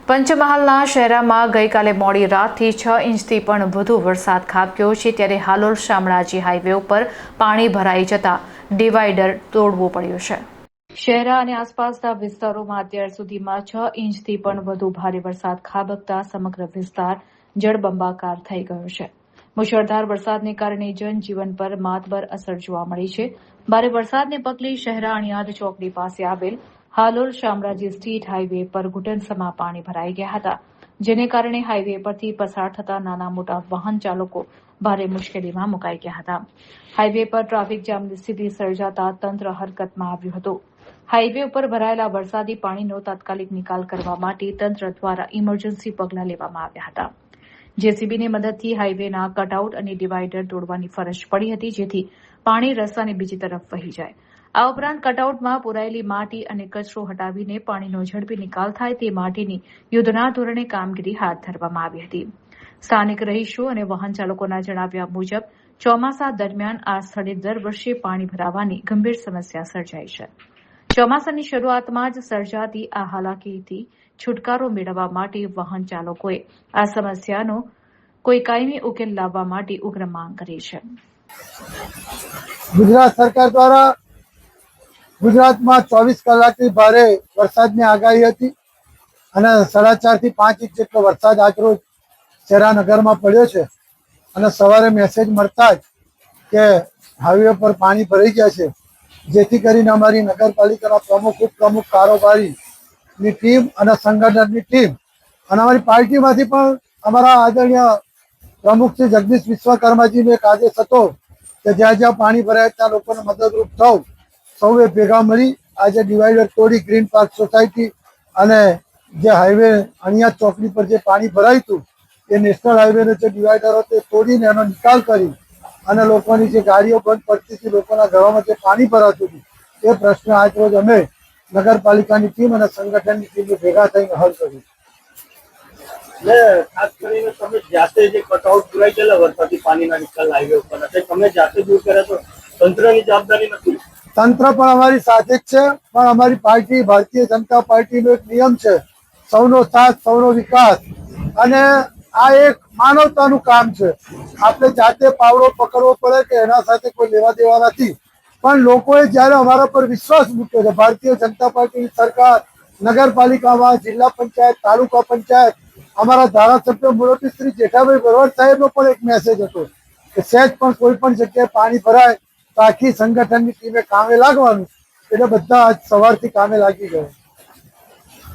પંચમહાલના શહેરામાં ગઈકાલે મોડી રાતથી 6 ઇંચથી પણ વધુ વરસાદ ખાબક્યો છે, ત્યારે હાલોલ શામળાજી હાઈવે ઉપર પાણી ભરાઈ જતા ડિવાઈડર તોડવું પડ્યું છે। શહેરા અને આસપાસના વિસ્તારોમાં અત્યાર સુધીમાં 6 ઇંચથી પણ વધુ ભારે વરસાદ ખાબકતા સમગ્ર વિસ્તાર જળબંબાકાર થઈ ગયો છે। મુશળધાર વરસાદને કારણે જનજીવન પર માતબર અસર જોવા મળી છે। ભારે વરસાદને પગલે શહેરા અણિયાદ ચોકડી પાસે આવેલ હાલોલ શામળાજી સ્ટેટ હાઈવે પર ઘૂંટણસમાં પાણી ભરાઈ ગયા હતા, જેને કારણે હાઈવે પરથી પસાર થતા નાના મોટા વાહન ચાલકો ભારે મુશ્કેલીમાં મુકાઈ ગયા હતા। હાઈવે પર ટ્રાફિક જામની સ્થિતિ સર્જાતા તંત્ર હરકતમાં આવ્યું હતું। હાઈવે ઉપર ભરાયેલા વરસાદી પાણીનો તાત્કાલિક નિકાલ કરવા માટે તંત્ર દ્વારા ઇમરજન્સી પગલાં લેવામાં આવ્યા હતા। જેસીબીની મદદથી હાઈવેના કટઆઉટ અને ડિવાઈડર તોડવાની ફરજ પડી હતી, જેથી પાણી રસ્તાની બીજી તરફ વહી જાય। આ ઉપરાંત કટઆઉટમાં પુરાયેલી માટી અને કચરો હટાવીને પાણીનો ઝડપી નિકાલ થાય તે માટેની યુદ્ધના ધોરણે કામગીરી હાથ ધરવામાં આવી હતી। સ્થાનિક રહીશો અને વાહન ચાલકોના જણાવ્યા મુજબ ચોમાસા દરમિયાન આ સ્થળે દર વર્ષે પાણી ભરાવાની ગંભીર સમસ્યા સર્જાય છે। ચોમાસાની શરૂઆતમાં જ સર્જાતી આ હાલાકીથી છુટકારો મેળવવા માટે વાહન ચાલકોએ આ સમસ્યાનો કોઈ કાયમી ઉકેલ લાવવા માટે ઉગ્ર માંગ કરી છે। ગુજરાત સરકાર દ્વારા ગુજરાતમાં 24 કલાકથી ભારે વરસાદની આગાહી હતી અને 4.5 થી 5 ઇંચ જેટલો વરસાદ આજરોજ શહેરાનગરમાં પડ્યો છે અને સવારે મેસેજ મળતા જ કે હાઈવે પર પાણી ભરાઈ ગયા છે, જેથી કરીને અમારી નગરપાલિકાના પ્રમુખ ઉપપ્રમુખ કારોબારીની ટીમ અને સંગઠનની ટીમ અને અમારી પાર્ટીમાંથી પણ અમારા આદરણીય પ્રમુખ શ્રી જગદીશ વિશ્વકર્માજીનો એક આદેશ હતો કે જ્યાં જ્યાં પાણી ભરાય ત્યાં લોકોને મદદરૂપ થવું। સૌએ ભેગા મળી આજે ડિવાઈડર તોડી ગ્રીન પાર્ક સોસાયટી અને જે હાઈવે અણિયાદ ચોકડી પર જે પાણી ભરાયું હતું એ નેશનલ હાઈવેનો જે ડિવાઈડર હતો તે તોડીને એનો નિકાલ કરી અને લોકોની જે ગાડીઓ બંધ પડતી હતી, લોકોના ઘરોમાં જે પાણી ભરાતું હતું એ પ્રશ્ન આજ રોજ અમે નગરપાલિકાની ટીમ અને સંગઠનની ટીમ ભેગા થઈને હલ કર્યું। ખાસ કરીને તમે જાતે જે કટઆઉટ પુરાઈ ગયેલા વરસાદી પાણીના નિકાલ હાઈવે ઉપર તમે જાતે દૂર કર્યા તો તંત્રની જવાબદારી નથી? તંત્ર પણ અમારી સાથે જ છે, પણ અમારી પાર્ટી ભારતીય જનતા પાર્ટીનો એક નિયમ છે સૌનો સાથ સૌનો વિકાસ, અને આ એક માનવતાનું કામ છે। આપણે જાતે પાવડો પકડવો પડે કે એના સાથે કોઈ લેવા દેવા નથી, પણ લોકોએ જ્યારે અમારા પર વિશ્વાસ મૂક્યો છે, ભારતીય જનતા પાર્ટીની સરકાર નગરપાલિકામાં જિલ્લા પંચાયત તાલુકા પંચાયત અમારા ધારાસભ્ય મુરબ્બી શ્રી જેઠાભાઈ બરવડ સાહેબનો પણ એક મેસેજ હતો કે સહેજ પણ કોઈ પણ જગ્યાએ પાણી ભરાય તો આખી સંગઠનની ટીમે કામે લાગવાનું, એટલે બધા આજ સવારથી કામે લાગી ગયા।